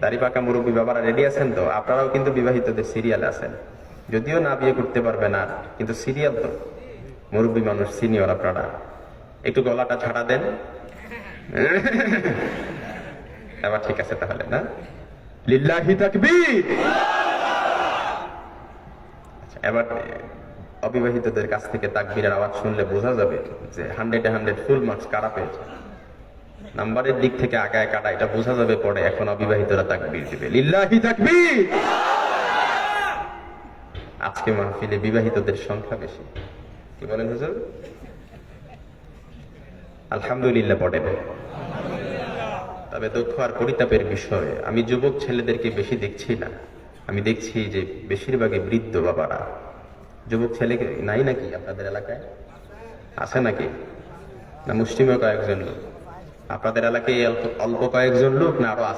দাড়ি পাকা মুরব্বী বাবারা রেডি আছেন তো? আপনারাও কিন্তু বিবাহিতদের সিরিয়ালে আছেন, যদিও না বিয়ে করতে পারবেন আর, কিন্তু সিরিয়াল তো। মুরব্বী মানুষ, সিনিয়র আপনারা, একটু গলাটা ছাড়া দেন। এবার ঠিক আছে তাহলে না? লিল্লাহি তাকবীর। আচ্ছা, এবার অবিবাহিতদের কাছ থেকে তাকবীরের আওয়াজ শুনলে বোঝা যাবে যে 100-এ 100 ফুল মার্কস কারা পেয়েছে। নাম্বারের দিক থেকে আগায় কাটা এটা বোঝা যাবে পরে। এখন অবিবাহিতরা তাকবীর দিবে, লিল্লাহি তাকবীর। আজকে মাহফিলে বিবাহিতদের সংখ্যা বেশি। কি বলেন হুজুর? আলহামদুলিল্লাহ পড়েন। তবে দুঃখ আর পরিতাপের বিষয়, আমি যুবক ছেলেদেরকে বেশি দেখছি না। আমি দেখছি যে বেশিরভাগই বৃদ্ধ বাবারা। যুবক ছেলে নাই নাকি আপনাদের এলাকায়? আছে নাকি? না মুষ্টিমেয় কয়েকজন লোক? আপনাদের এলাকায় অল্প কয়েকজন লোক, না আরো আছে?